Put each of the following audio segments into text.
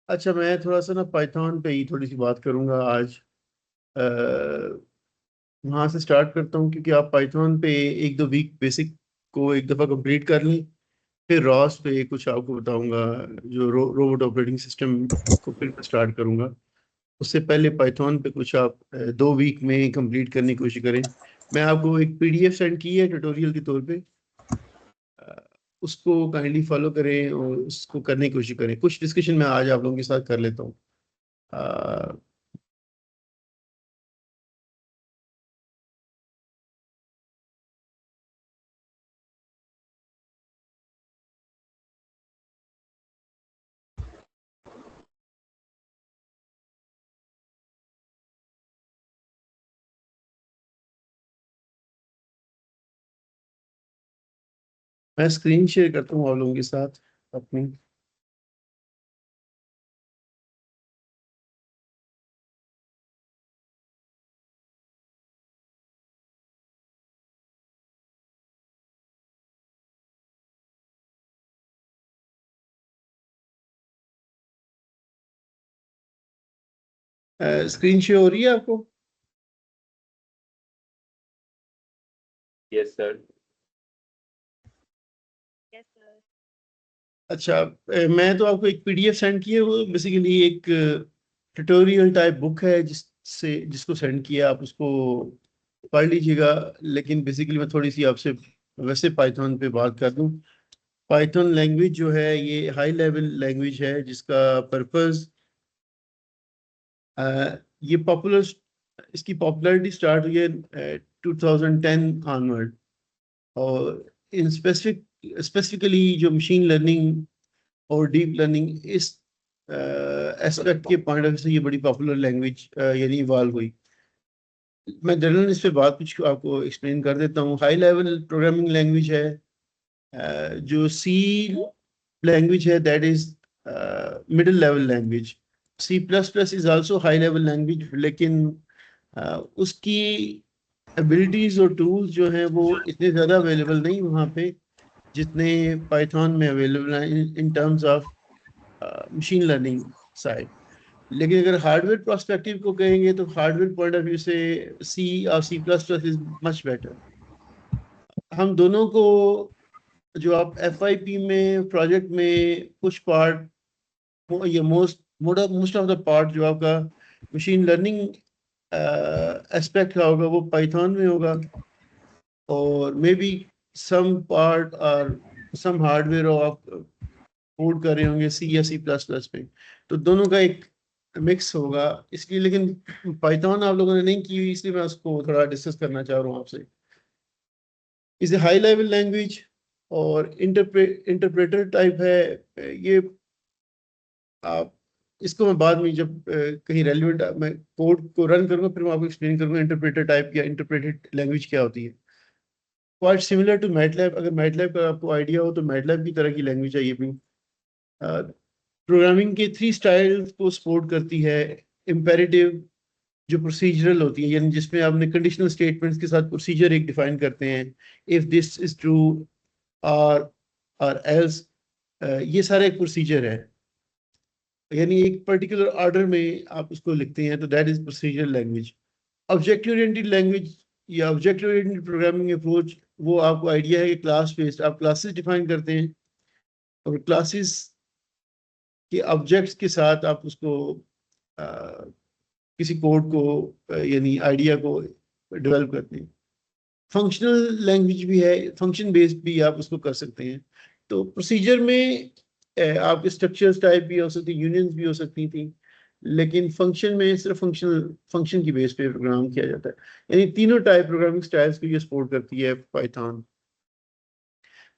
अच्छा, मैं थोड़ा सा ना पाइथन पे ही थोड़ी सी बात करूंगा आज। वहाँ से स्टार्ट करता हूँ, क्योंकि आप पाइथन पे एक दो वीक बेसिक को एक दफ़ा कंप्लीट कर लें। फिर रॉस पे कुछ आपको बताऊंगा, जो रोबोट ऑपरेटिंग सिस्टम को फिर स्टार्ट करूंगा। उससे पहले पाइथन पे कुछ आप 2 वीक में कंप्लीट करने की कोशिश करें। मैं आपको एक पीडीएफ सेंड की है ट्यूटोरियल के तौर पे। अ, उसको काइंडली फॉलो करें और उसको करने की कोशिश करें। कुछ डिस्कशन मैं आज आप लोगों के साथ कर लेता हूँ। मैं स्क्रीन शेयर करता हूँ आप लोगों के साथ अपनी। स्क्रीन शेयर हो रही है आपको? Yes sir. अच्छा, मैं तो आपको एक पीडीएफ सेंड की है। वो बेसिकली एक ट्यूटोरियल टाइप बुक है, जिसको सेंड किया आप उसको पढ़ लीजिएगा। लेकिन बेसिकली मैं थोड़ी सी आपसे वैसे पाइथन पे बात कर दूं। पाइथन लैंग्वेज जो है ये हाई लेवल लैंग्वेज है, जिसका पर्पस ये पॉपुलर इसकी पॉपुलैरिटी स्टार्ट हुई है 2010 ऑनवर्ड। और इन स्पेसिफिकली जो मशीन लर्निंग और डीप लर्निंग इस एस्पेक्ट के पॉइंट ऑफ व्यू से ये बड़ी पॉपुलर लैंग्वेज यानी इवॉल्व हुई। मैं जनरल इस पे बात कुछ आपको एक्सप्लेन कर देता हूँ। हाई लेवल प्रोग्रामिंग लैंग्वेज है, जो सी लैंग्वेज है, that is middle level language. C plus plus is also high level language, लेकिन उसकी एबिलिटीज और टूल्स जो हैं वो इतने ज़्यादा अवेलेबल नहीं वहाँ पे जितने पाइथन में अवेलेबल हैं in terms of machine learning side. लेकिन अगर हार्डवेयर प्रोस्पेक्टिव को कहेंगे तो हार्डवेयर पॉइंट ऑफ व्यू से सी और C plus plus is much better. हम दोनों को, जो आप एफ आई पी में प्रोजेक्ट में कुछ पार्ट, ये मोस्ट ऑफ द पार्ट जो आपका मशीन लर्निंग एस्पेक्ट का होगा वो पाइथन में होगा। और मे बी सम पार्ट और सम हार्डवेयर आप कोड कर रहे होंगे सी या सी प्लस प्लस में। तो दोनों का एक मिक्स होगा इसलिए। लेकिन पाइथन आप लोगों ने नहीं की हुई, इसलिए मैं उसको थोड़ा डिस्कस करना चाह रहा हूँ आपसे। इसे हाई लेवल लैंग्वेज और इंटरप्रेटर टाइप है ये। आप इसको मैं बाद में जब कहीं रेलिवेंट मैं कोड को रन करूंगा फिर मैं आपको एक्सप्लेन करूंगा इंटरप्रेटर टाइप या इंटरप्रेटेड लैंग्वेज क्या होती है। Quite similar to MATLAB. अगर मैटलैब का आपको आइडिया हो तो मैटलैब की तरह की लैंग्वेज है ये भी। प्रोग्रामिंग के 3 स्टाइल्स को सपोर्ट करती है। इम्पेरेटिव, जो प्रोसीजरल होती है, यानी जिसमें आपने कंडीशनल स्टेटमेंट्स के साथ प्रोसीजर एक डिफाइन करते हैं। इफ दिस इज ट्रू, और एल्स, ये सारा एक प्रोसीजर है। यानी एक पर्टिकुलर ऑर्डर में आप उसको लिखते हैं, तो that is procedural language. Object oriented language या ऑब्जेक्ट ओरिएंटेड प्रोग्रामिंग अप्रोच, वो आपको आइडिया है कि क्लास बेस्ड आप क्लासेस डिफाइन करते हैं और क्लासेस के ऑब्जेक्ट्स के साथ आप उसको किसी कोड को यानी आइडिया को डेवलप करते हैं। फंक्शनल लैंग्वेज भी है, फंक्शन बेस्ड भी आप उसको कर सकते हैं। तो प्रोसीजर में आपके स्ट्रक्चर्स टाइप भी हो सकती, यूनियंस भी हो सकती थी। लेकिन फंक्शन में सिर्फ फंक्शन की बेस पे प्रोग्राम किया जाता है। यानी तीनों टाइप प्रोग्रामिंग स्टाइल्स को ये सपोर्ट करती है पाइथन।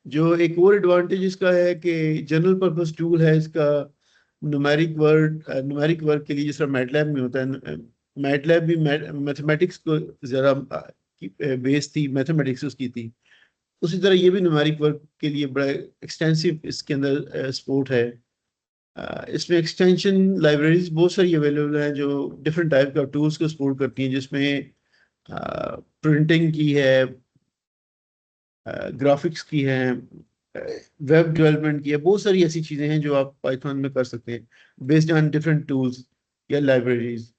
जो एक और एडवांटेज इसका है कि जनरल पर्पस टूल है इसका। न्यूमेरिक वर्क के लिए जिस तरह मैटलैब में होता है, मैटलैब भी मैथमेटिक्स को ज़रा बेस थी, मैथमेटिक्स उसकी थी। उसी तरह ये भी न्यूमेरिक वर्क के लिए बड़ा एक्सटेंसिव इसके अंदर सपोर्ट है। इसमें एक्सटेंशन लाइब्रेरीज बहुत सारी अवेलेबल हैं जो डिफरेंट टाइप का टूल्स को सपोर्ट करती हैं, जिसमें प्रिंटिंग की है, ग्राफिक्स की है, वेब डेवलपमेंट किया, बहुत सारी ऐसी चीज़ें हैं जो आप पाइथन में कर सकते हैं बेस्ड ऑन डिफरेंट टूल्स या libraries.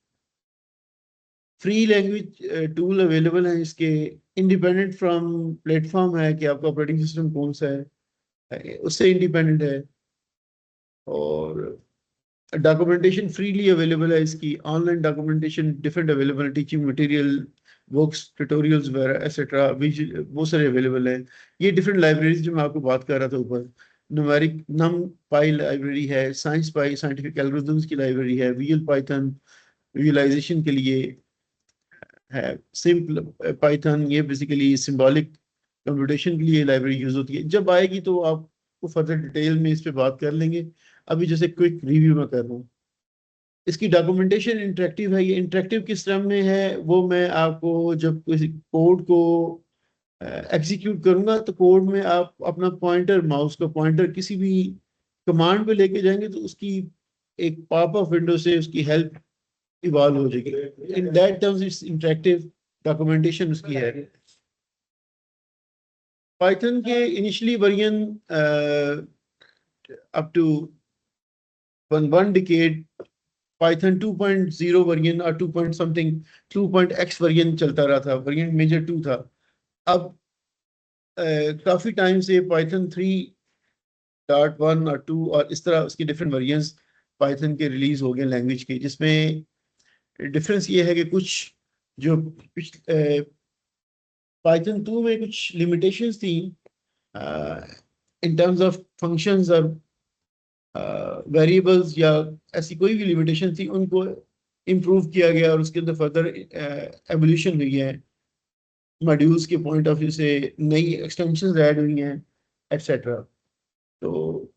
Free language tool available हैं इसके, इंडिपेंडेंट फ्रॉम प्लेटफॉर्म है कि आपका ऑपरेटिंग सिस्टम कौन सा है, उससे इंडिपेंडेंट है। और डॉक्यूमेंटेशन फ्रीली अवेलेबल है इसकी, ऑनलाइन डॉक्यूमेंटेशन डिफरेंट अवेलेबल है, टीचिंग मटेरियल, बुक्स, ट्यूटोरियल्स वगैरह एक्सेट्रा बहुत सारे अवेलेबल है। ये डिफरेंट लाइब्रेरीज जो मैं आपको बात कर रहा था ऊपर, न्यूमेरिक नम पाई लाइब्रेरी है, साइंस पाई साइंटिफिक एल्गोरिथम्स की लाइब्रेरी है, वीएल पाइथन विजुअलाइजेशन के लिए है, सिंपल पाइथन ये बेसिकली सिंबॉलिक कंप्यूटेशन के लिए लाइब्रेरी यूज होती है। जब आएगी तो आपको फर्दर डिटेल में इस पे बात कर लेंगे, अभी जैसे क्विक रिव्यू में कर रहा हूँ। इसकी डॉक्यूमेंटेशन इंटरेक्टिव है। ये इंटरेक्टिव किस तरह में है वो मैं आपको जब किसी कोड को एग्जीक्यूट करूंगा तो कोड में आप अपना पॉइंटर, माउस का पॉइंटर किसी भी कमांड पे लेके जाएंगे तो उसकी एक पॉप अप विंडो से उसकी हेल्प इवॉल्व हो जाएगी। In that terms it's interactive documentation उसकी है। पाइथन के initially version up to one decade Python 2.0 version और 2 पॉइंट समथिंग 2.x वर्जन चलता रहा था, वर्जन मेजर 2 था। अब काफी टाइम से पाइथन 3.1 और 2 और इस तरह उसके डिफरेंट वर्जन्स पाइथन के रिलीज हो गए लैंग्वेज के, जिसमें डिफरेंस ये है कि कुछ जो पाइथन 2 में कुछ लिमिटेशंस थी इन टर्म्स ऑफ फंक्शंस और वेरिएबल्स या ऐसी कोई भी लिमिटेशन थी, उनको इम्प्रूव किया गया और उसके अंदर फर्दर एवोल्यूशन हुई है। मॉड्यूल्स के पॉइंट ऑफ व्यू से नई एक्सटेंशंस ऐड हुई हैं एटसेट्रा। तो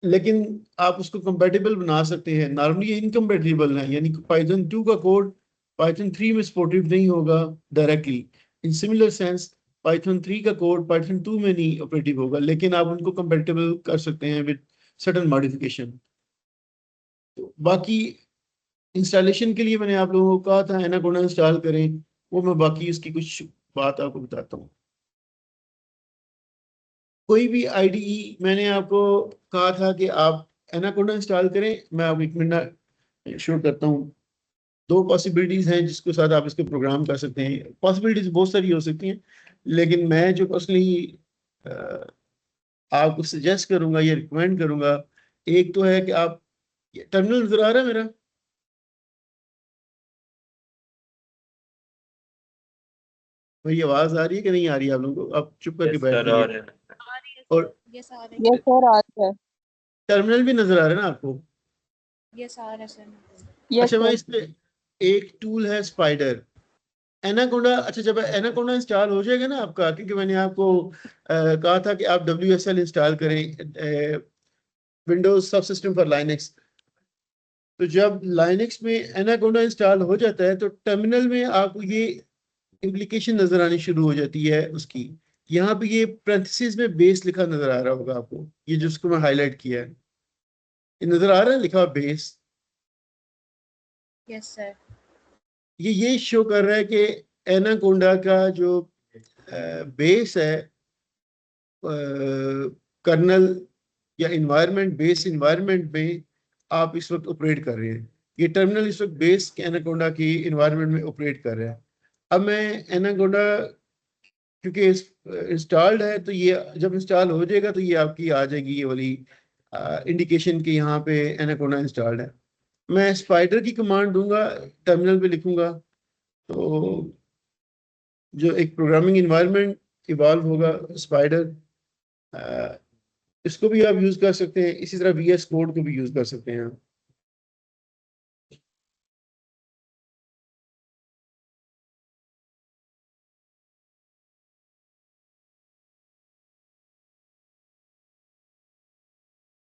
लेकिन आप उसको कंपेटेबल बना सकते हैं, नॉर्मली ये इनकम्पेटिबल है, यानी पाइथन 2 का कोड पाइथन 3 में सपोर्टिव नहीं होगा directly. In similar sense Python 3 का कोड पाइथन 2 में नहीं ऑपरेटिव होगा, लेकिन आप उनको कंपेटेबल कर सकते हैं विद सर्टेन मॉडिफिकेशन। तो बाकी इंस्टॉलेशन के लिए मैंने आप लोगों को कहा था एनाकोंडा इंस्टॉल करें, वो मैं बाकी उसकी कुछ बात आपको बताता हूँ। कोई भी आईडीई मैंने आपको कहा था कि आप एनाकोंडा इंस्टॉल करें, मैं आपको एक मिनट शो करता हूँ। दो पॉसिबिलिटीज हैं जिसके साथ आप इसको प्रोग्राम कर सकते हैं। पॉसिबिलिटीज बहुत सारी हो सकती हैं, लेकिन मैं जो पर्सनली आपको सजेस्ट करूंगा या रिकमेंड करूंगा, एक तो है कि आप, टर्मिनल नजर आ रहा है मेरा? भाई आवाज आ रही है कि नहीं आ रही है आप लोगों को? आप चुप करके बैठ सर गए और और यस आ रहा है। यस सर आ रहा है। टर्मिनल भी नजर आ रहा है ना आपको? यस आ रहा है सर। यस अच्छा, मैं सर। इस पे एक टूल है स्पाइडर एनाकोंडा। अच्छा, जब एनाकोंडा इंस्टॉल हो जाएगा ना आपका, क्योंकि मैंने आपको कहा था कि आप WSL इंस्टॉल करें, विंडोज सब सिस्टम फॉर लाइनक्स। तो जब लाइनक्स में एनाकोंडा इंस्टॉल हो जाता है तो टर्मिनल में आपको ये इम्प्लीकेशन नजर आनी शुरू हो जाती है उसकी। यहाँ पे ये पैरेंथेसिस में बेस लिखा नजर आ रहा होगा आपको, ये जिसको मैं हाईलाइट किया है, ये नजर आ रहा है लिखा बेस। Yes sir. ये शो कर रहा है कि एनाकोंडा का जो बेस है, कर्नल या इन्वायरमेंट, बेस इन्वायरमेंट में आप इस वक्त ऑपरेट कर रहे हैं। ये टर्मिनल इस वक्त बेस एनाकोंडा की इन्वायरमेंट में ऑपरेट कर रहा है। अब मैं एनाकोंडा क्योंकि इंस्टॉल्ड है, तो ये जब इंस्टॉल हो जाएगा तो ये आपकी आ जाएगी ये वाली इंडिकेशन कि यहाँ पे एनाकोंडा इंस्टॉल्ड है। मैं स्पाइडर की कमांड दूंगा, टर्मिनल पे लिखूंगा, तो जो एक प्रोग्रामिंग इन्वायरमेंट इवॉल्व होगा स्पाइडर, इसको भी आप यूज कर सकते हैं। इसी तरह VS कोड को भी यूज कर सकते हैं आप।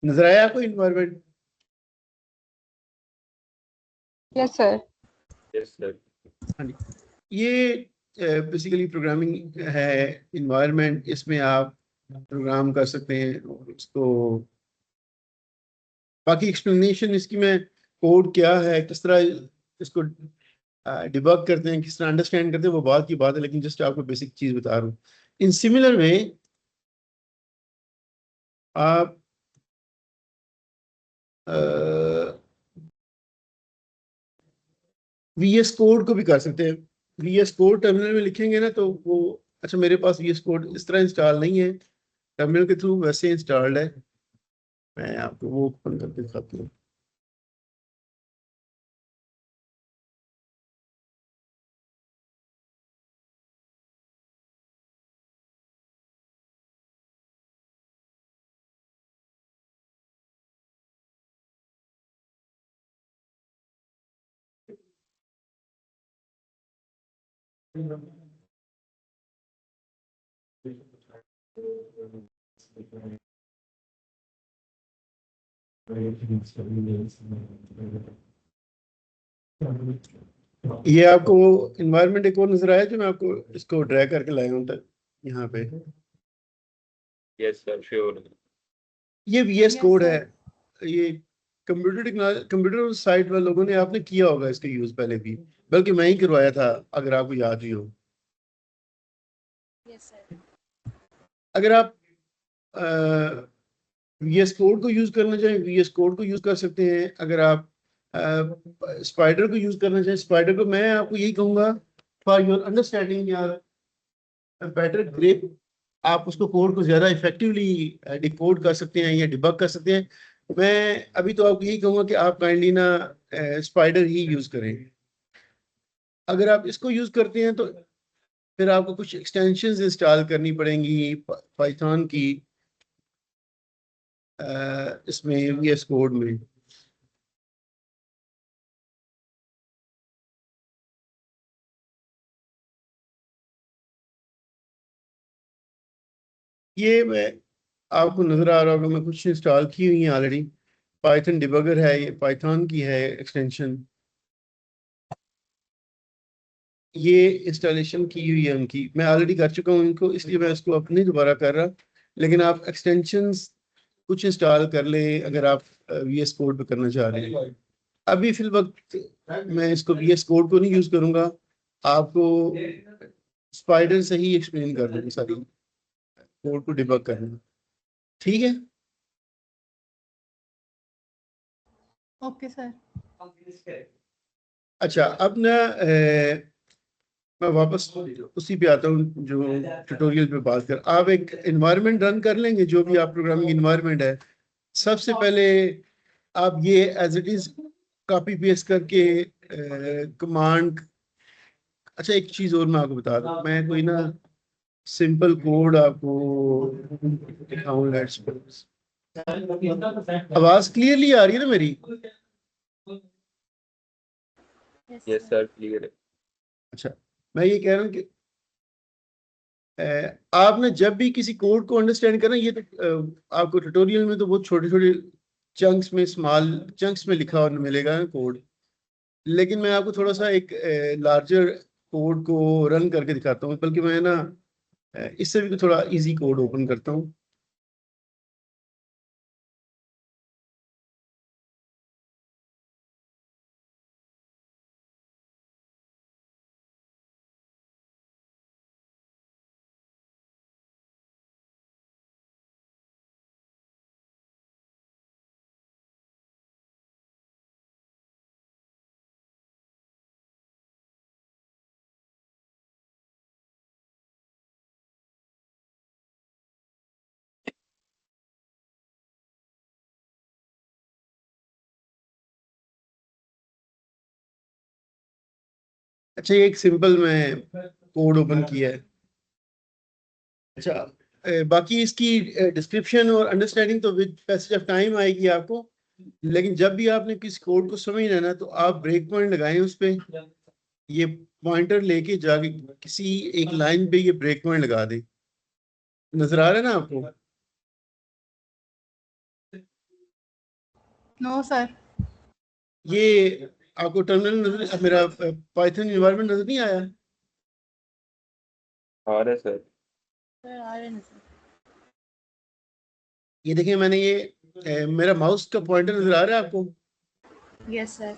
नजर आया आपको environment? Yes sir. Yes sir. हाँ जी, ये बेसिकली प्रोग्रामिंग है इन्वायरमेंट, इसमें आप प्रोग्राम कर सकते हैं और इसको बाकी एक्सप्लेनेशन इसकी मैं, कोड क्या है, किस तरह इसको डिबग करते हैं, किस तरह अंडरस्टैंड करते हैं, वो बात की बात है, लेकिन जस्ट आपको बेसिक चीज बता रहा हूँ। इन सिमिलर वे आप VS कोड को भी कर सकते हैं। VS कोड टर्मिनल में लिखेंगे ना तो वो, अच्छा मेरे पास VS कोड इस तरह इंस्टॉल नहीं है, टर्मिनल के थ्रू वैसे इंस्टॉल्ड है। मैं आपको वो ओपन करके दिखाती हूँ। ये आपको इन्वायरमेंट एक और नजर आया जो मैं आपको इसको ड्रैग करके लाया हूँ तक यहाँ पे। Yes sir sure. ये VS Yes, कोड sir. है। ये कंप्यूटर साइट वाले लोगों ने आपने किया होगा इसका यूज पहले भी, बल्कि मैं ही करवाया था अगर आपको याद ही हो। Yes, sir. अगर आप VS कोड को यूज करना चाहें VS कोड को यूज कर सकते हैं। अगर आप स्पाइडर को यूज करना चाहें स्पाइडर को, मैं आपको यही कहूंगा फॉर योर अंडरस्टैंडिंग या बेटर ग्रिप, आप उसको कोड को ज्यादा इफेक्टिवली डिकोड कर सकते हैं या डिबग कर सकते हैं। मैं अभी तो आपको यही कहूंगा कि आप काइंडली ना स्पाइडर ही यूज करें। अगर आप इसको यूज करते हैं तो फिर आपको कुछ एक्सटेंशंस इंस्टॉल करनी पड़ेंगी पाइथन की इसमें VS कोड में। ये मैं आपको नजर आ रहा होगा, मैं कुछ इंस्टॉल की हुई है ऑलरेडी। पाइथन डिबगर है, ये पाइथन की है एक्सटेंशन। ये इंस्टॉलेशन की हुई है उनकी, मैं ऑलरेडी कर चुका हूँ इनको, इसलिए मैं इसको अपनी दोबारा कर रहा। लेकिन आप एक्सटेंशंस कुछ इंस्टॉल कर ले अगर आप VS कोड पे करना चाह रहे हैं। अभी फिल वक्त मैं इसको VS कोड को नहीं यूज करूंगा, आपको स्पाइडर से ही एक्सप्लेन कर दूंगा सारी कोड को डिबग करना। ठीक है। Okay, sir. अच्छा अब ना मैं वापस उसी पे आता हूँ जो ट्यूटोरियल पे बात कर। आप एक इन्वायरमेंट रन कर लेंगे जो भी आप प्रोग्रामिंग इन्वायरमेंट है। सबसे पहले आप ये as it is copy paste करके कमांड, अच्छा एक चीज और मैं आपको बता दूं, मैं कोई ना सिंपल कोड आपको दिखाऊं। लेट्स आवाज क्लियरली आ रही है ना मेरी? Yes, yes sir. Sir clear है। अच्छा, मैं ये कह रहा हूँ कि आपने जब भी किसी कोड को अंडरस्टैंड करना, ये तो आपको ट्यूटोरियल में तो बहुत छोटे छोटे चंक्स में, स्मॉल चंक्स में लिखा और मिलेगा कोड। लेकिन मैं आपको थोड़ा सा एक लार्जर कोड को रन करके दिखाता हूँ, बल्कि मैं ना इससे भी थोड़ा इजी कोड ओपन करता हूँ। अच्छा, ये एक सिंपल मैं कोड ओपन किया है। अच्छा, बाकी इसकी डिस्क्रिप्शन और अंडरस्टैंडिंग तो विद पैसेज ऑफ टाइम आएगी आपको। लेकिन जब भी आपने किसी कोड को समझना है ना तो आप ब्रेक पॉइंट लगाएं उस पे, ये पॉइंटर लेके जाके किसी एक लाइन पे ये ब्रेक पॉइंट लगा दे। नजर आ रहा है ना आपको? No, sir. ये आपको टर्मिनल नजर, मेरा पाइथन इन्वायरमेंट नजर नहीं आया? आ रहा है सर। Sir, RN, sir. ये देखिए मैंने ये मेरा माउस का पॉइंटर नजर आ रहा है आपको? Yes, sir.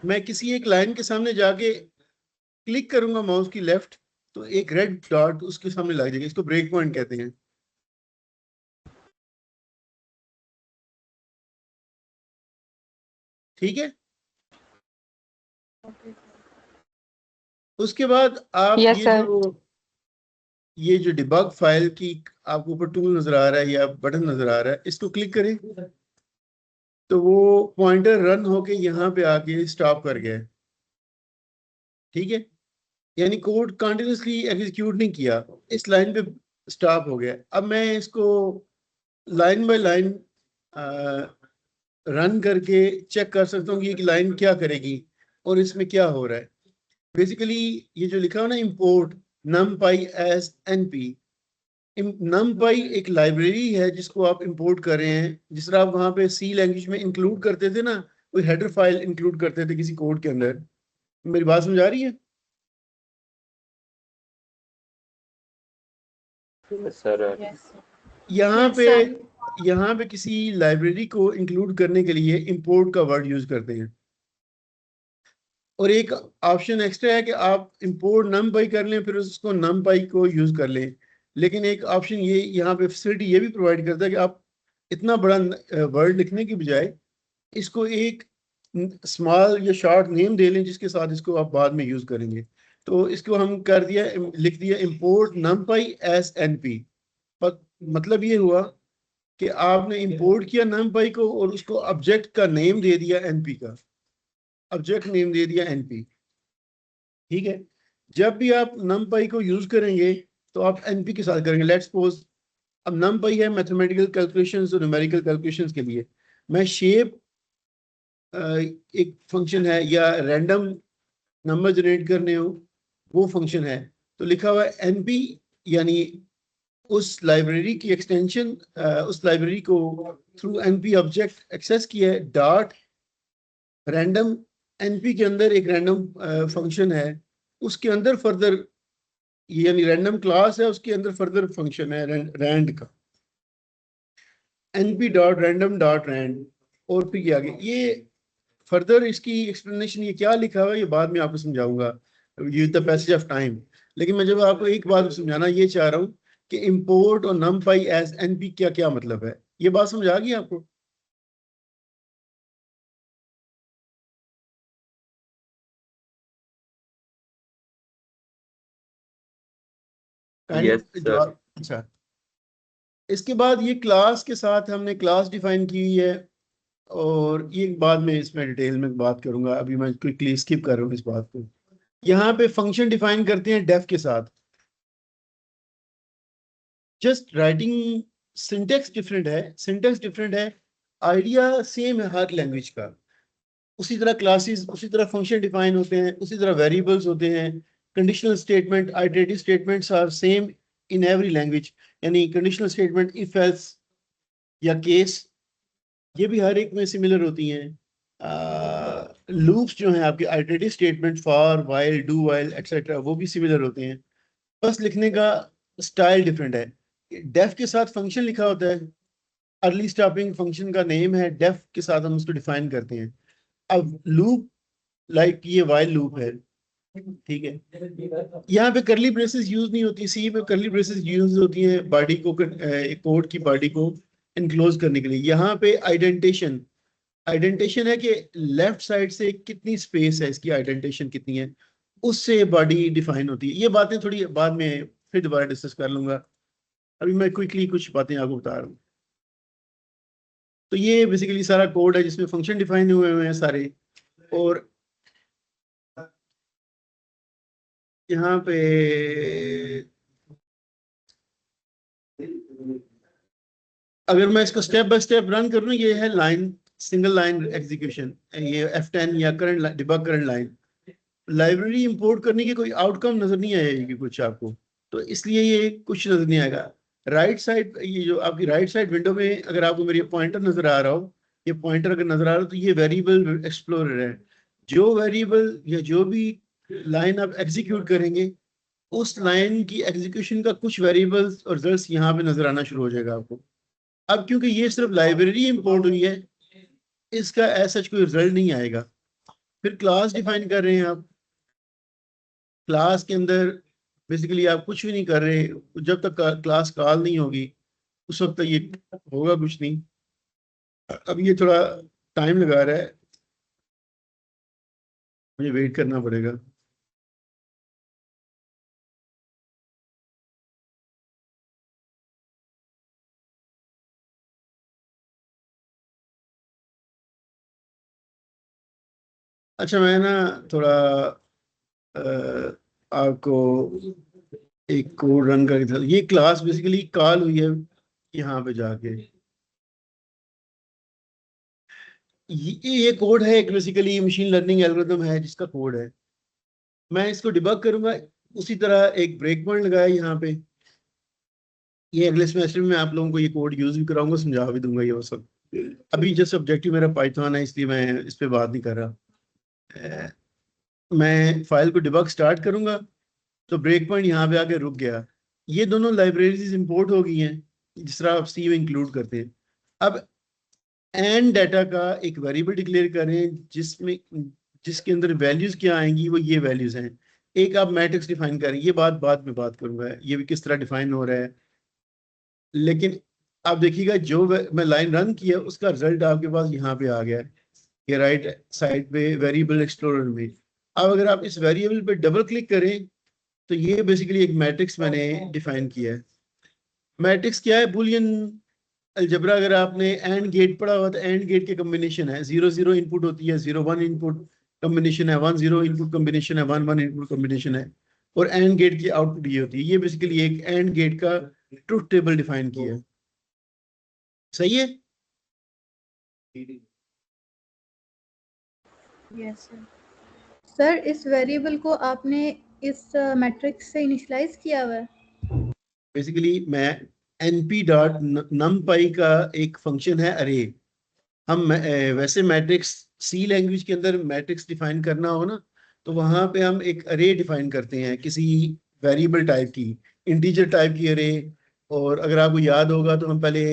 मैं किसी एक लाइन के सामने जाके क्लिक करूंगा माउस की लेफ्ट, तो एक रेड डॉट उसके सामने लग जाएगा। इसको ब्रेक पॉइंट कहते हैं। ठीक है। Okay. उसके बाद आप Yes, ये sir. जो डिबग फाइल की आपको ऊपर टूल नजर आ रहा है या बटन नजर आ रहा है, इसको क्लिक करें तो वो पॉइंटर रन होके यहाँ पे आके स्टॉप कर गया है। ठीक है, यानी कोड कंटिन्यूसली एग्जीक्यूट नहीं किया, इस लाइन पे स्टॉप हो गया। अब मैं इसको लाइन बाय लाइन रन करके चेक कर सकता हूँ कि ये लाइन क्या करेगी और इसमें क्या हो रहा है। बेसिकली ये जो लिखा हो ना, import numpy as np, numpy एक लाइब्रेरी है जिसको आप इंपोर्ट कर रहे हैं। जिस तरह आप वहां पे सी लैंग्वेज में इंक्लूड करते थे ना, कोई हेडर फाइल इंक्लूड करते थे किसी कोड के अंदर। मेरी बात समझ आ रही है? Yes, sir. Yes, sir. यहाँ Yes, पे sir. यहाँ पे किसी लाइब्रेरी को इंक्लूड करने के लिए इंपोर्ट का वर्ड यूज करते हैं। और एक ऑप्शन एक्स्ट्रा है कि आप इंपोर्ट numpy कर लें, फिर उसको numpy को यूज कर लें। लेकिन एक ऑप्शन ये यहाँ पे फैसिलिटी ये भी प्रोवाइड करता है कि आप इतना बड़ा वर्ड लिखने की बजाय इसको एक स्मॉल या शॉर्ट नेम दे लें जिसके साथ इसको आप बाद में यूज करेंगे। तो इसको हम कर दिया, लिख दिया इंपोर्ट numpy as np। पर मतलब ये हुआ कि आपने इंपोर्ट किया numpy को और उसको ऑब्जेक्ट का नेम दे दिया np का, ऑब्जेक्ट नेम दे दिया np। ठीक है, जब भी आप numpy को यूज करेंगे तो आप np के साथ करेंगे। लेट्स सपोज अब numpy है मैथमेटिकल कैलकुलेशंस और न्यूमेरिकल कैलकुलेशंस के लिए। मैं शेप एक फंक्शन है या रैंडम नंबर जनरेट करने हो, वो फंक्शन है। तो लिखा हुआ है np, यानी उस लाइब्रेरी की एक्सटेंशन, उस लाइब्रेरी को थ्रू np ऑब्जेक्ट एक्सेस किया है डॉट रैंडम। np के अंदर एक रैंडम फंक्शन है, उसके अंदर फर्दर, यानी रैंडम क्लास है, उसके अंदर फर्दर फंक्शन है रैंड का, np dot random dot rand. और फिर आगे ये फर्दर इसकी एक्सप्लेनेशन ये क्या लिखा हुआ है ये बाद में आपको समझाऊंगा, ये द पैसेज ऑफ टाइम। लेकिन मैं जब आपको एक बात समझाना ये चाह रहा हूँ कि इंपोर्ट और numpy एज np क्या क्या मतलब है। ये बात समझ आ गई आपको? Yes, sir. अच्छा, इसके बाद ये क्लास के साथ हमने क्लास डिफाइन की हुई है, और ये बाद में इसमें डिटेल में बात करूंगा, अभी मैं क्विकली स्किप कर रहा हूँ इस बात को। यहाँ पे फंक्शन डिफाइन करते हैं डेफ के साथ। जस्ट राइटिंग सिंटेक्स डिफरेंट है, सिंटेक्स डिफरेंट है, आइडिया सेम है हर लैंग्वेज का। उसी तरह क्लासेस, उसी तरह फंक्शन डिफाइन होते हैं, उसी तरह वेरिएबल्स होते हैं। Conditional statement, iterative statements are same in every language, यानी कंडीशनल स्टेटमेंट इफ एल्स या केस, ये भी हर एक में सिमिलर होती हैं। लूप्स जो हैं आपके, iterative statement for while do while etcetera, वो भी सिमिलर होते हैं, बस लिखने का स्टाइल डिफरेंट है। डेफ के साथ फंक्शन लिखा होता है, अर्ली स्टॉपिंग फंक्शन का नेम है, डेफ के साथ हम उसको डिफाइन करते हैं। अब लूप, लाइक ये व्हाइल लूप है, ठीक है, यहाँ पे करली ब्रेसेस यूज नहीं होती, सी पे करली ब्रेसेस यूज होती हैं बॉडी को, कोड की बॉडी को इनक्लोज करने के लिए। यहाँ पे आइडेंटेशन, आइडेंटेशन है कि लेफ्ट साइड से कितनी स्पेस है, इसकी आइडेंटेशन कितनी है, उससे बॉडी डिफाइन होती है। ये बातें थोड़ी बाद में फिर दोबारा डिस्कस कर लूंगा, अभी मैं क्विकली कुछ बातें आपको बता रहा हूँ। तो ये बेसिकली सारा कोड है जिसमें फंक्शन डिफाइन हुए हुए हैं सारे। और यहाँ पे अगर मैं इसको स्टेप बाय स्टेप रन करूँ, ये है लाइन, सिंगल लाइन एग्जीक्यूशन, ये F10 या current debug current line. Library import करने की कोई आउटकम नजर नहीं आएगी कुछ आपको, तो इसलिए ये कुछ नजर नहीं आएगा। राइट साइड, ये जो आपकी राइट साइड विंडो में अगर आपको मेरी पॉइंटर नजर आ रहा हो, ये पॉइंटर अगर नजर आ रहा हो, तो ये वेरिएबल एक्सप्लोरर है। जो वेरिएबल या जो भी लाइन आप एग्जीक्यूट करेंगे, उस लाइन की एग्जीक्यूशन का कुछ वेरिएबल्स और रिजल्ट्स यहाँ पे नजर आना शुरू हो जाएगा आपको। अब क्योंकि ये सिर्फ लाइब्रेरी इंपोर्ट हुई है, इसका ऐसा कोई रिजल्ट नहीं आएगा। फिर क्लास डिफाइन कर रहे हैं आप, क्लास के अंदर बेसिकली आप कुछ भी नहीं कर रहे, जब तक क्लास कॉल नहीं होगी उस वक्त तक ये होगा कुछ नहीं। अब ये थोड़ा टाइम लगा रहा है, मुझे वेट करना पड़ेगा। अच्छा, मैं ना थोड़ा आपको एक कोड रन करके था। ये क्लास बेसिकली कॉल हुई है यहाँ पे जाके। ये कोड है एक, बेसिकली मशीन लर्निंग एल्गोरिथम है जिसका कोड है। मैं इसको डिबग करूंगा। उसी तरह एक ब्रेक पॉइंट लगाया यहाँ पे। ये अगले सेमेस्टर में आप लोगों को ये कोड यूज भी कराऊंगा, समझा भी दूंगा ये वो सब। अभी जस्ट ऑब्जेक्टिव मेरा पाइथन है, इसलिए मैं इस पे बात नहीं कर रहा। मैं फाइल को डिबग स्टार्ट करूंगा तो ब्रेक पॉइंट यहाँ पे आके रुक गया। ये दोनों लाइब्रेरीज इंपोर्ट हो गई हैं जिस तरह आप सी में इंक्लूड करते हैं। अब एंड डाटा का एक वेरिएबल डिक्लेयर करें जिसमें जिसके अंदर वैल्यूज क्या आएंगी, वो ये वैल्यूज हैं। एक आप मैट्रिक्स डिफाइन करें, ये बात बाद में बात करूंगा ये भी किस तरह डिफाइन हो रहा है। लेकिन आप देखिएगा जो मैं लाइन रन किया उसका रिजल्ट आपके पास यहाँ पे आ गया है, ये राइट साइड पे वेरिएबल एक्सप्लोरर में। अब अगर आप इस वेरिएबल पे डबल क्लिक करें तो ये बेसिकली एक मैट्रिक्स मैंने डिफाइन किया है। मैट्रिक्स क्या है? बुलियन अलजेब्रा अगर आपने एंड गेट पढ़ा हुआ तो एंड गेट के कॉम्बिनेशन है। 0 0 इनपुट होती है, 0 1 इनपुट कॉम्बिनेशन है, 1 0 इनपुट कॉम्बिनेशन है, 1 1 इनपुट कॉम्बिनेशन है, और एंड गेट की आउटपुट ये होती है। ये बेसिकली एक एंड गेट का ट्रुथ टेबल डिफाइन किया है। सही है? Yes sir. सर इस वेरिएबल को आपने इस मैट्रिक्स से इनिशियलाइज किया हुआ है? बेसिकली मैं np डॉट numpy का एक फंक्शन है अरे। हम वैसे मैट्रिक्स सी लैंग्वेज के अंदर मैट्रिक्स डिफाइन करना हो ना तो वहां पे हम एक अरे डिफाइन करते हैं किसी वेरिएबल टाइप की, इंटीजर टाइप की अरे। और अगर आपको याद होगा तो हम पहले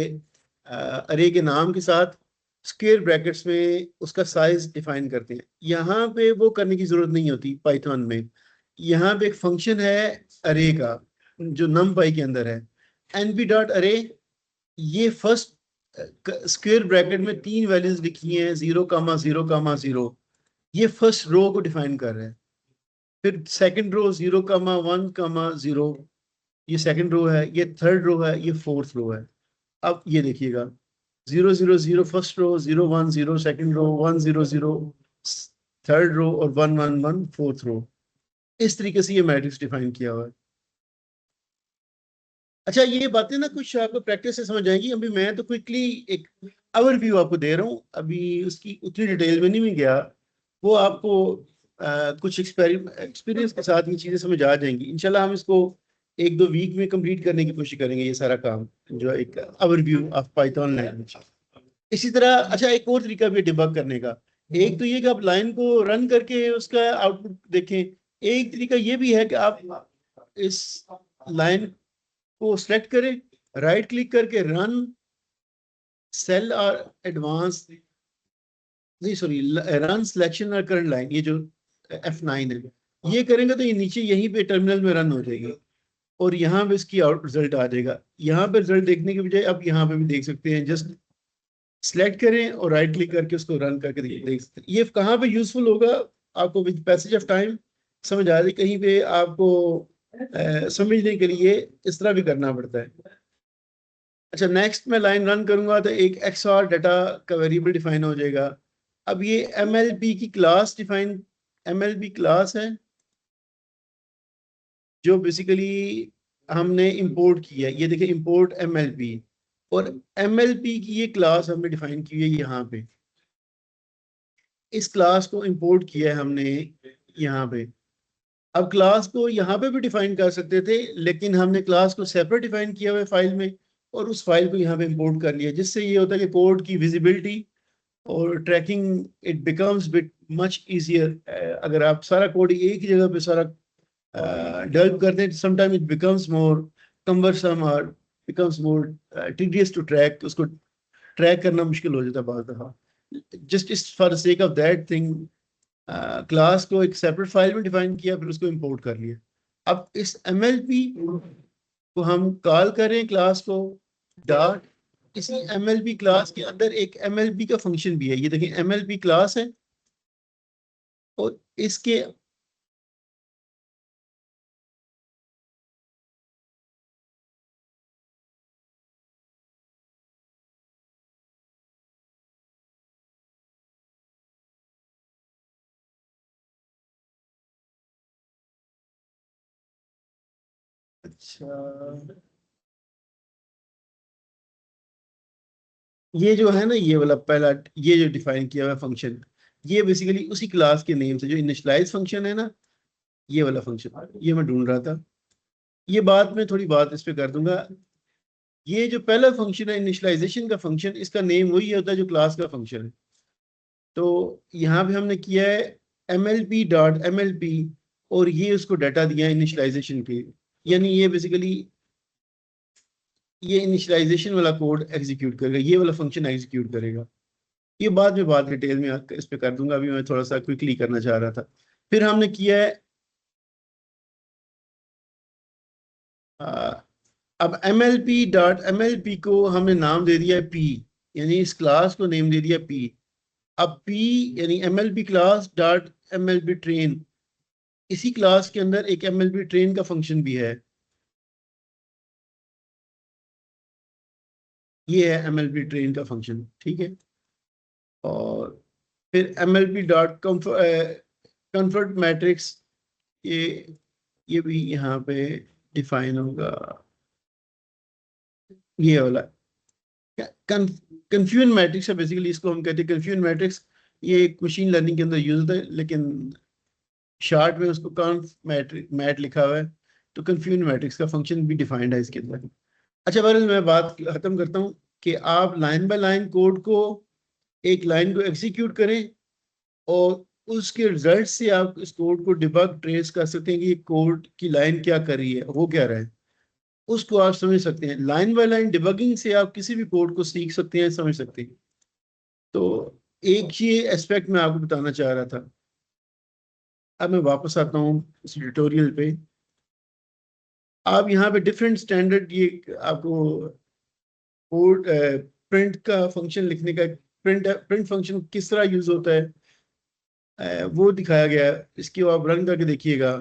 अरे के नाम के साथ स्क्वायर ब्रैकेट्स में उसका साइज डिफाइन करते हैं। यहाँ पे वो करने की जरूरत नहीं होती पाइथन में। यहाँ पे एक फंक्शन है अरे का जो numpy के अंदर है, np डॉट अरे। ये फर्स्ट स्क्वायर ब्रैकेट में 3 वैल्यूज लिखी हैं, 0 0 0 ये फर्स्ट रो को डिफाइन कर रहा है। फिर सेकंड रो 0 1 0, ये सेकंड रो है, ये थर्ड रो है, ये फोर्थ रो है। अब ये देखिएगा 0 0 0 first row, 0 1 0 second row, 1 0 0 third row, और 1 1 1 फोर्थ रो। इस तरीके से ये मैट्रिक्स डिफाइन किया हुआ है। अच्छा, ये बातें ना कुछ आपको प्रैक्टिस से समझ आएगी। अभी मैं तो क्विकली एक ओवरव्यू आपको दे रहा हूँ, अभी उसकी उतनी डिटेल में नहीं मैं गया। वो आपको कुछ एक्सपीरियंस के साथ ये चीज़ें समझ आ जाएंगी इंशाल्लाह। हम इसको 1 2 वीक में कंप्लीट करने की कोशिश करेंगे ये सारा काम, जो एक ओवरव्यू ऑफ पाइथन लैंग्वेज। इसी तरह अच्छा एक और तरीका भी डिबग करने का। एक तो ये कि आप लाइन को रन करके उसका आउटपुट देखें। एक तरीका ये भी है कि आप इस लाइन को सिलेक्ट करें, राइट क्लिक करके रन सेल और एडवांस, नहीं सॉरी, रन सिलेक्शन और करंट लाइन, ये जो F9 है, ये करेंगे तो ये नीचे यहीं पे टर्मिनल में रन हो जाएगी और यहाँ पे इसकी आउट रिजल्ट आ जाएगा। यहाँ पे रिजल्ट देखने के बजाय आप यहाँ पे भी देख सकते हैं। जस्ट सिलेक्ट करें और राइट क्लिक करके उसको रन करके देख सकते हैं। ये कहाँ पे यूजफुल होगा आपको विद पैसेज ऑफ टाइम समझ आ जाए। कहीं पे आपको समझने के लिए इस तरह भी करना पड़ता है। अच्छा, नेक्स्ट मैं लाइन रन करूंगा तो एक XOR डाटा का वेरिएबल डिफाइन हो जाएगा। अब ये MLP की क्लास डिफाइन, MLP क्लास है जो बेसिकली हमने इंपोर्ट की है। ये देखिए इंपोर्ट MLP, और MLP की ये क्लास हमने डिफाइन की है यहाँ पे। इस क्लास को इंपोर्ट किया है हमने यहाँ पे। अब क्लास को यहाँ पे भी डिफाइन कर सकते थे, लेकिन हमने क्लास को सेपरेट डिफाइन किया हुआ है फाइल में, और उस फाइल को यहाँ पे इंपोर्ट कर लिया, जिससे ये होता है कि कोड की विजिबिलिटी और tracking it becomes bit much easier. अगर आप सारा कोड एक ही जगह पे सारा डेवलप करते हैं, sometime it becomes more cumbersome और becomes more tedious to track. उसको ट्रैक करना मुश्किल हो जाता है बहुत दफा। Just is for sake of that thing class को एक सेपरेट फाइल में डिफाइन किया, फिर उसको इंपोर्ट कर लिया। अब इस MLP को हम कॉल करें क्लास को डॉट, इसी MLP क्लास के अंदर एक MLP का फंक्शन भी है। ये देखिए MLP क्लास है और इसके अच्छा, ये जो है ना, ये वाला पहला, ये जो डिफाइन किया हुआ फंक्शन, ये बेसिकली उसी क्लास के नेम से जो इनिशियलाइज फंक्शन है ना, ये वाला फंक्शन, ये मैं ढूंढ रहा था। ये बात में थोड़ी बात इस पे कर दूंगा। ये जो पहला फंक्शन है इनिशियलाइजेशन का फंक्शन, इसका नेम वही होता है जो क्लास का फंक्शन है। तो यहाँ पे हमने किया है MLP.MLP, और ये उसको डाटा दिया है इनिशियलाइजेशन के, यानी ये बेसिकली ये इनिशियलाइजेशन वाला कोड एग्जीक्यूट करेगा, ये वाला फंक्शन एग्जीक्यूट करेगा। ये बाद में बात डिटेल में इस पे कर दूंगा, अभी मैं थोड़ा सा क्विकली करना चाह रहा था। फिर हमने किया है अब MLP.MLP को हमने नाम दे दिया है P, यानी इस क्लास को नेम दे दिया P। अब P यानी MLP class dot MLP train, इसी क्लास के अंदर एक MLP ट्रेन का फंक्शन भी है, ये है MLP ट्रेन का फंक्शन, ठीक है। और फिर MLP डॉट कन्वर्ट मैट्रिक्स, ये भी यहाँ पे डिफाइन होगा, ये वाला कंफ्यूजन मैट्रिक्स है बेसिकली, इसको हम कहते हैं कंफ्यूजन मैट्रिक्स। ये एक मशीन लर्निंग के अंदर यूज होता है, लेकिन शार्ट में उसको कॉन्फ मैट लिखा हुआ है। तो कंफ्यूजन मैट्रिक्स का फंक्शन भी डिफाइंड है इसके अंदर। अच्छा, बहरहाल मैं बात खत्म करता हूँ कि आप लाइन बाय लाइन कोड को, एक लाइन को एग्जीक्यूट करें और उसके रिजल्ट से आप इस कोड को डिबग ट्रेस कर सकते हैं कि ये कोड की लाइन क्या कर रही है, हो क्या रहा है, उसको आप समझ सकते हैं। लाइन बाय लाइन डिबगिंग से आप किसी भी कोड को सीख सकते हैं, समझ सकते हैं। तो एक ये एस्पेक्ट मैं आपको बताना चाह रहा था। अब मैं वापस आता हूँ इस ट्यूटोरियल पे। आप यहाँ पे डिफरेंट स्टैंडर्ड, ये आपको कोड प्रिंट का फंक्शन लिखने का, प्रिंट फंक्शन किस तरह यूज होता है वो दिखाया गया है। इसकी आप रन करके देखिएगा।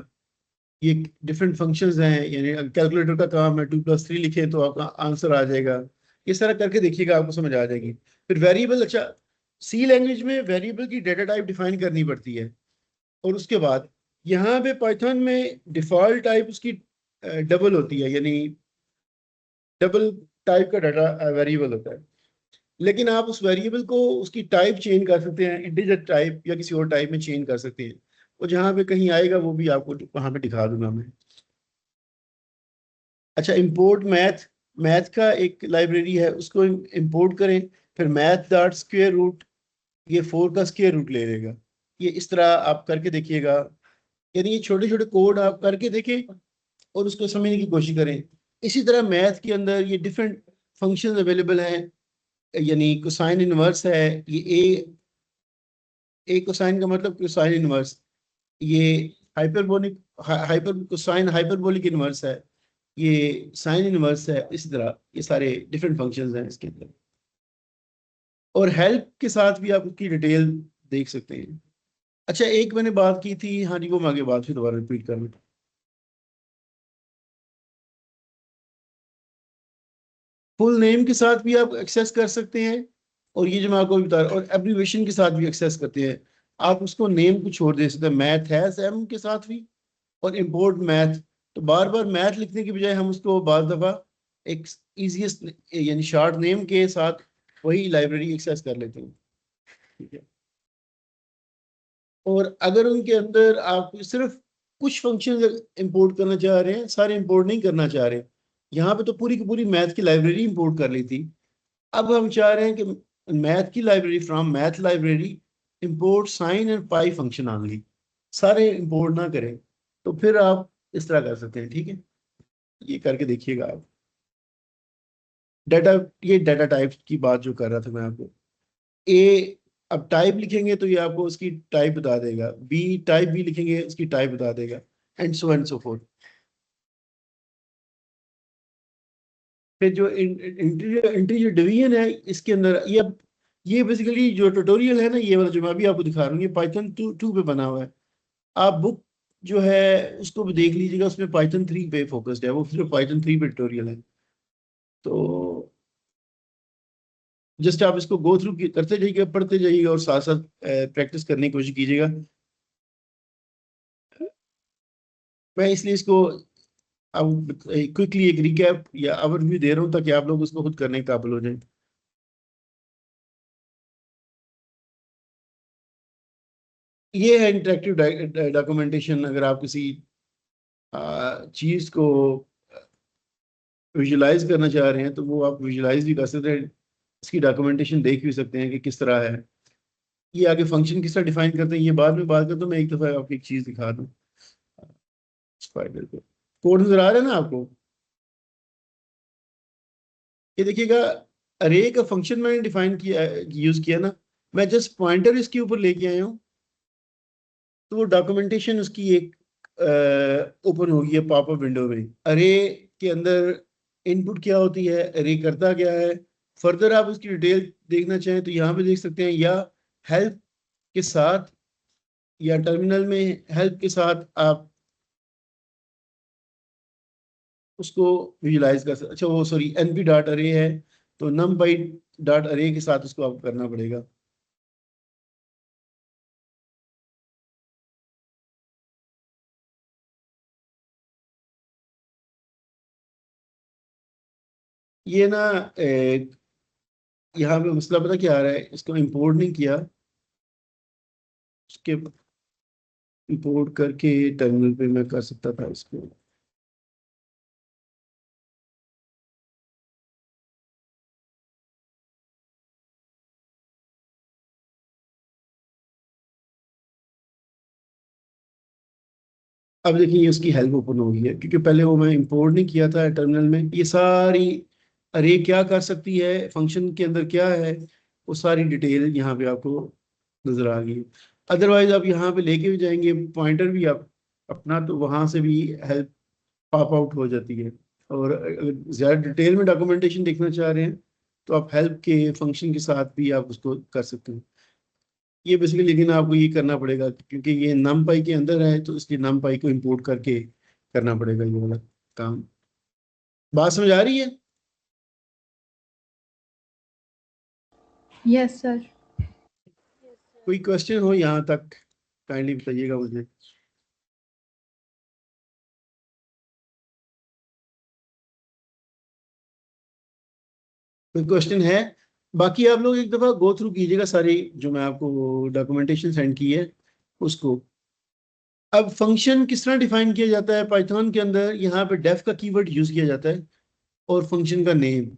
ये डिफरेंट फंक्शंस हैं, यानी कैलकुलेटर का काम है 2+3 लिखे तो आपका आंसर आ जाएगा। इस तरह करके देखिएगा, आपको समझ आ जाएगी। फिर वेरिएबल, अच्छा सी लैंग्वेज में वेरिएबल की डेटा टाइप डिफाइन करनी पड़ती है, और उसके बाद यहाँ पे पाइथन में डिफॉल्ट टाइप उसकी डबल होती है, यानी डबल टाइप का डाटा वेरिएबल होता है। लेकिन आप उस वेरिएबल को उसकी टाइप चेंज कर सकते हैं, इंटीजर टाइप या किसी और टाइप में चेंज कर सकते हैं। और जहाँ पे कहीं आएगा वो भी आपको वहाँ पे दिखा दूंगा मैं। अच्छा, इंपोर्ट मैथ, मैथ का एक लाइब्रेरी है, उसको इंपोर्ट करें। फिर मैथ डॉट स्क्वेयर रूट, ये 4 का स्क्वेयर रूट ले लेगा। ये इस तरह आप करके देखिएगा, यानी ये छोटे छोटे कोड आप करके देखें और उसको समझने की कोशिश करें। इसी तरह मैथ के अंदर ये डिफरेंट फंक्शन अवेलेबल हैं, यानी कोसाइन इनवर्स है, ये ए कोसाइन का मतलब कोसाइन इनवर्स, ये हाइपरबोलिक कोसाइन हाइपरबोलिक इनवर्स है, ये साइन इनवर्स है। इसी तरह ये सारे डिफरेंट फंक्शंस हैं इसके अंदर, और हेल्प के साथ भी आप उसकी डिटेल देख सकते हैं। अच्छा, एक मैंने बात की थी, हाँ जी, वो मैं आगे बात फिर दोबारा रिपीट कर लूँ। फुल नेम के साथ भी आप एक्सेस कर सकते हैं, और ये जो मैं आपको बता रहा हूँ, और एब्रीविएशन के साथ भी एक्सेस करते हैं। आप उसको नेम को छोड़ दे सकते हैं, मैथ है एम के साथ भी, और इम्पोर्ट मैथ। तो बार बार मैथ लिखने की बजाय हम उसको बार दफा एक इजीएस्ट यानी शॉर्ट नेम के साथ वही लाइब्रेरी एक्सेस कर लेते हैं, ठीक है। और अगर उनके अंदर आप सिर्फ कुछ फंक्शन इंपोर्ट करना चाह रहे हैं, सारे इंपोर्ट नहीं करना चाह रहे, यहाँ पे तो पूरी की पूरी मैथ की लाइब्रेरी इंपोर्ट कर ली थी। अब हम चाह रहे हैं कि मैथ की library, from math library import sine and pi function only, सारे इंपोर्ट ना करें। तो फिर आप इस तरह कर सकते हैं, ठीक है। ये करके देखिएगा आप। डाटा, ये डाटा टाइप की बात जो कर रहा था मैं आपको, ए अब टाइप लिखेंगे तो ये आपको उसकी टाइप बता देगा, बी टाइप बी लिखेंगे उसकी टाइप बता देगा, एंड सो फोर्थ। फिर जो इंटीजर डिवीजन है इसके अंदर, ये बेसिकली जो ट्यूटोरियल है ना, ये वाला जो मैं अभी आपको दिखा रहा हूँ, ये पाइथन 2 पे बना हुआ है। आप बुक जो है उसको भी देख लीजिएगा, उसमें पाइथन 3 पे फोकस्ड है, वो सिर्फ पाइथन 3 पे ट्यूटोरियल है। तो जस्ट आप इसको गो थ्रू करते जाइएगा, पढ़ते जाइएगा और साथ साथ प्रैक्टिस करने की कोशिश कीजिएगा। मैं इसलिए इसको अब क्विकली एक रिकैप या ओवरव्यू दे रहा हूँ ताकि आप लोग उसको खुद करने के काबिल हो जाए। ये है इंटरेक्टिव डॉक्यूमेंटेशन। अगर आप किसी चीज को विजुलाइज करना चाह रहे हैं तो वो आप विजुलाइज भी कर सकते हैं, इसकी डॉक्यूमेंटेशन देख भी सकते हैं कि किस तरह है। ये आगे फंक्शन किस तरह डिफाइन करते हैं ये बाद में बात करता हूँ। मैं एक दफा आपको एक चीज दिखा दूँ। स्पाइडर को कोड नजर आ रहा है ना आपको? ये देखिएगा, अरे का फंक्शन मैंने डिफाइन किया, यूज किया ना। मैं जस्ट पॉइंटर इसके ऊपर लेके आया हूँ, तो वो डॉक्यूमेंटेशन उसकी एक ओपन होगी है पॉपअप विंडो में। अरे के अंदर इनपुट क्या होती है, अरे करता क्या है। फर्दर आप उसकी डिटेल देखना चाहें तो यहाँ पे देख सकते हैं, या हेल्प के साथ या टर्मिनल में हेल्प के साथ आप उसको विजुलाइज कर सकते। अच्छा वो सॉरी np डॉट अरे है, तो numpy डॉट अरे के साथ उसको आपको करना पड़ेगा। ये ना यहाँ पे मसला पता क्या आ रहा है, इसको इंपोर्ट नहीं किया, उसके इंपोर्ट करके टर्मिनल पे मैं कर सकता था इसको। अब देखिए ये उसकी हेल्प ओपन हो गई है, क्योंकि पहले वो मैं इंपोर्ट नहीं किया था टर्मिनल में। ये सारी अरे क्या कर सकती है, फंक्शन के अंदर क्या है, वो सारी डिटेल यहाँ पे आपको नजर आ गई। अदरवाइज आप यहाँ पे लेके भी जाएंगे पॉइंटर भी आप अपना, तो वहां से भी हेल्प पॉप आउट हो जाती है। और अगर ज़्यादा डिटेल में डॉक्यूमेंटेशन देखना चाह रहे हैं तो आप हेल्प के फंक्शन के साथ भी आप उसको कर सकते हैं। ये बेसिकली लेकिन आपको ये करना पड़ेगा क्योंकि ये numpy के अंदर है, तो इसलिए numpy को इंपोर्ट करके करना पड़ेगा ये वाला काम। बात समझ आ रही है? Yes sir. कोई क्वेश्चन हो यहाँ तक काइंडली बताइएगा मुझे। कोई क्वेश्चन है? बाकी आप लोग एक दफा गो थ्रू कीजिएगा सारी जो मैं आपको डॉक्यूमेंटेशन सेंड की है उसको। अब फंक्शन किस तरह डिफाइन किया जाता है पाइथन के अंदर, यहाँ पे डेफ का कीवर्ड यूज किया जाता है और फंक्शन का नेम,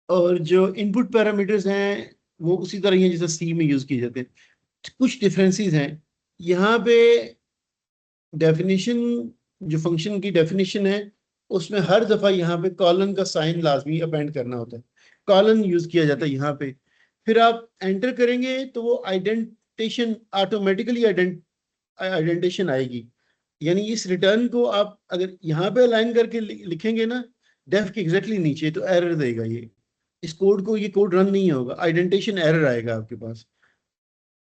और जो इनपुट पैरामीटर्स हैं वो उसी तरह ही हैं जैसे सी में यूज किए जाते हैं। कुछ डिफरेंसेस हैं यहाँ पे। डेफिनेशन, जो फंक्शन की डेफिनेशन है उसमें हर दफा यहाँ पे कॉलन का साइन लाजमी अपेंड करना होता है, कॉलन यूज किया जाता है यहाँ पे। फिर आप एंटर करेंगे तो वो आइडेंटिटेशन ऑटोमेटिकली आइडेंटिटेशन आएगी। यानी इस रिटर्न को आप अगर यहाँ पे अलाइन करके लिखेंगे ना डेफ के एग्जैक्टली नीचे, तो एरर देगा ये। इस कोड को, ये कोड रन नहीं होगा, आइडेंटिटेशन एरर आएगा आपके पास।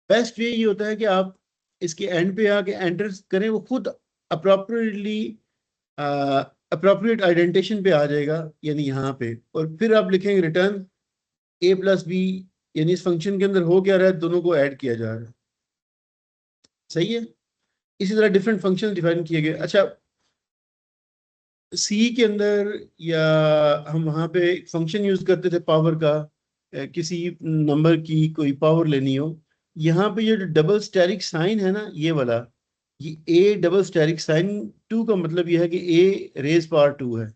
बेस्ट वे ये होता है कि आप इसके एंड पे आके एंटर करें, वो खुद अप्रोप्रिएटली अप्रोप्रिएट आइडेंटिटेशन पे आ जाएगा, यानी यहाँ पे। और फिर आप लिखेंगे रिटर्न a प्लस बी, यानी इस फंक्शन के अंदर हो क्या रहा है, दोनों को ऐड किया जा रहा है। सही है? इसी तरह डिफरेंट फंक्शन डिफाइन किए गए। अच्छा, सी के अंदर या हम वहाँ पे फंक्शन यूज करते थे पावर का, किसी नंबर की कोई पावर लेनी हो। यहाँ पे ये जो डबल स्टेरिक साइन है ना ये वाला, ये ए डबल स्टेरिक साइन 2 का मतलब ये है कि ए रेज पावर 2 है।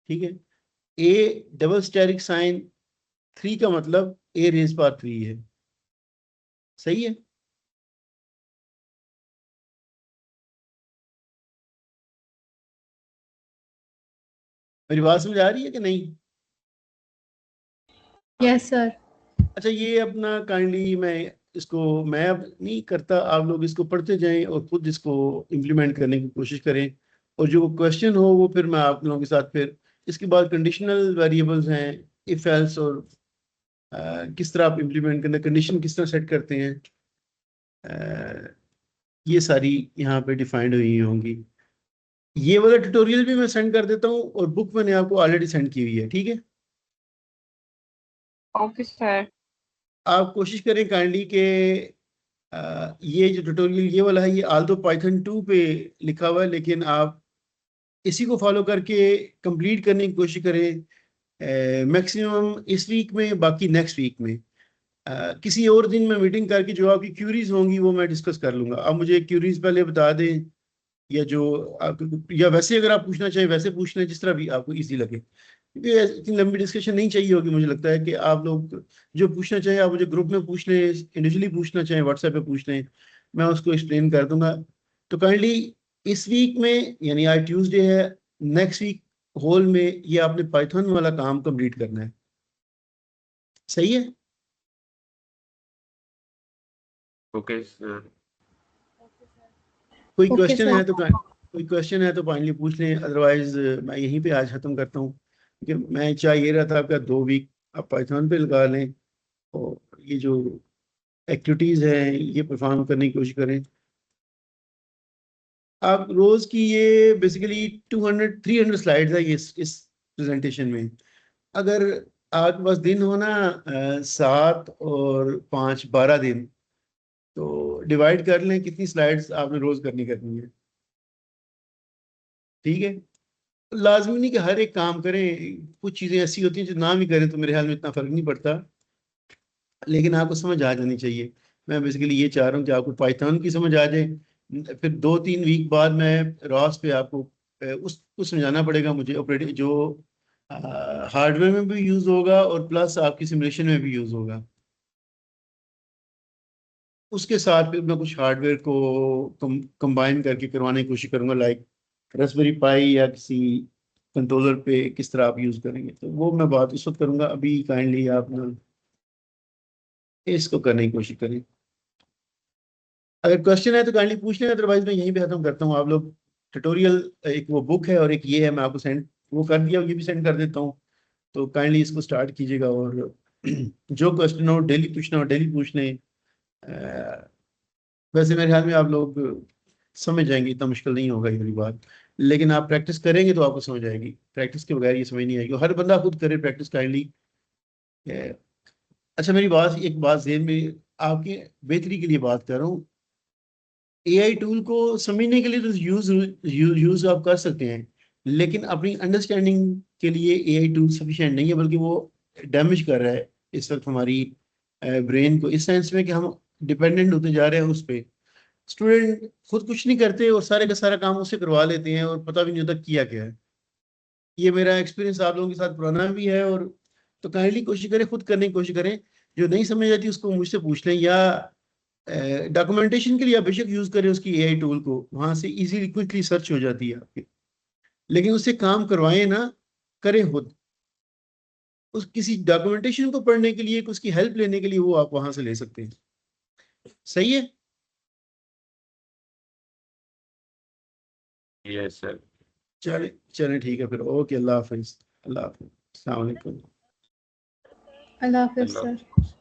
ठीक है? ए डबल स्टेरिक साइन 3 का मतलब ए रेज पावर 3 है। सही है? मेरी बात समझ आ रही है कि नहीं? Yes sir. अच्छा, ये अपना काइंडली मैं अब नहीं करता, आप लोग इसको पढ़ते जाएं और खुद इसको इम्प्लीमेंट करने की कोशिश करें। और जो क्वेश्चन हो वो फिर मैं आप लोगों के साथ फिर इसके बाद कंडीशनल वेरिएबल्स हैं, इफ एल्स, और किस तरह आप इम्प्लीमेंट करना, कंडीशन किस तरह सेट करते हैं, ये सारी यहाँ पे डिफाइंड हुई होंगी। ये वाला ट्यूटोरियल भी मैं सेंड कर देता हूँ और बुक मैंने आपको ऑलरेडी सेंड की हुई है, ठीक है। Okay sir. आप कोशिश करें काइंडली के ये जो ट्यूटोरियल ये वाला है ये आल्दो पाइथन 2 पे लिखा हुआ है, लेकिन आप इसी को फॉलो करके कंप्लीट करने की कोशिश करें मैक्सिमम इस वीक में, बाकी नेक्स्ट वीक में। किसी और दिन मैं मीटिंग करके जो आपकी क्यूरीज होंगी वो मैं डिस्कस कर लूंगा। आप मुझे क्यूरीज पहले बता दें, या जो आप, या वैसे अगर आप पूछना चाहें वैसे पूछ लें, जिस तरह भी आपको इजी लगे, क्योंकि इतनी लंबी डिस्कशन नहीं चाहिए होगी। मुझे लगता है कि आप लोग जो पूछना चाहें आप मुझे ग्रुप में पूछ लें, इंडिविजुअली पूछना चाहें व्हाट्सएप पे पूछ लें, मैं उसको एक्सप्लेन कर दूंगा। तो काइंडली इस वीक में, यानी आज ट्यूसडे है, नेक्स्ट वीक होल में ये आपने पाइथन वाला काम कंप्लीट करना है। सही है? Okay sir. कोई Okay, क्वेश्चन sir. है तो कोई क्वेश्चन है तो फाइनली पूछ लें, अदरवाइज मैं यहीं पे आज खत्म करता हूँ। क्योंकि मैं चाह ये रहा था आपका 2 वीक आप पाइथन पे लगा लें और ये जो एक्टिविटीज हैं ये परफॉर्म करने की कोशिश करें। आप रोज की ये बेसिकली 200-300 स्लाइड्स है ये इस प्रेजेंटेशन में। अगर आपके पास दिन हो ना 7 और 5 12 दिन, तो डिवाइड कर लें कितनी स्लाइड्स आपने रोज करनी है, ठीक है। लाजमी नहीं कि हर एक काम करें, कुछ चीज़ें ऐसी होती हैं जो ना भी करें तो मेरे ख्याल में इतना फर्क नहीं पड़ता, लेकिन आपको समझ आ जानी चाहिए। मैं बेसिकली ये चाह रहा हूँ कि आपको पाइथन की समझ आ जाए। फिर 2-3 वीक बाद मैं रॉस पे आपको उसको समझाना पड़ेगा मुझे, ऑपरेटिंग जो हार्डवेयर में भी यूज़ होगा और प्लस आपकी सिमुलेशन में भी यूज़ होगा। उसके साथ फिर मैं कुछ हार्डवेयर को कंबाइन करके करवाने की कोशिश करूंगा, लाइक रास्पबेरी पाई या किसी कंट्रोलर पे किस तरह आप यूज करेंगे, तो वो मैं बात उस वक्त करूंगा। अभी काइंडली आप ना इसको करने की कोशिश करें। अगर क्वेश्चन है तो काइंडली पूछ लें, अदरवाइज मैं यहीं पे खत्म करता हूँ। आप लोग ट्यूटोरियल, एक वो बुक है और एक ये है, मैं आपको सेंड वो कर दिया, ये भी सेंड कर देता हूँ। तो काइंडली इसको स्टार्ट कीजिएगा और जो क्वेश्चन हो डेली पूछना हो डेली पूछ लें। वैसे मेरे ख्याल में आप लोग समझ जाएंगे, इतना मुश्किल नहीं होगा ये वाली बात। लेकिन आप प्रैक्टिस करेंगे तो आपको समझ आएगी, प्रैक्टिस के बगैर ये समझ नहीं आएगी। हर बंदा खुद करे प्रैक्टिस काइंडली। अच्छा, मेरी बात, एक बात ज़हन में आपकी बेहतरी के लिए बात कर रहा हूँ। एआई टूल को समझने के लिए तो यूज आप कर सकते हैं, लेकिन अपनी अंडरस्टैंडिंग के लिए एआई टूल सफिशिएंट नहीं है, बल्कि वो डैमेज कर रहा है इस वक्त हमारी ब्रेन को, इस सेंस में कि हम डिपेंडेंट होते जा रहे हैं उस पर। स्टूडेंट खुद कुछ नहीं करते और सारे का सारा काम उससे करवा लेते हैं और पता भी नहीं होता किया क्या है। ये मेरा एक्सपीरियंस आप लोगों के साथ पुराना भी है। और तो काइंडली कोशिश करें, खुद करने की कोशिश करें। जो नहीं समझ आती उसको मुझसे पूछ लें, या डॉक्यूमेंटेशन के लिए आप बेशक यूज करें उसकी एआई टूल को, वहां से इजीली क्विकली सर्च हो जाती है आपकी। लेकिन उससे काम करवाएं ना, करें खुद। उस किसी डॉक्यूमेंटेशन को पढ़ने के लिए, उसकी हेल्प लेने के लिए वो आप वहां से ले सकते हैं। सही है? Yes sir. चले चले, ठीक है फिर। ओके, अल्लाह हाफिज। अल्लाह हाफिज। अस्सलाम वालेकुम। अल्लाह हाफिज अल्लाह। सर।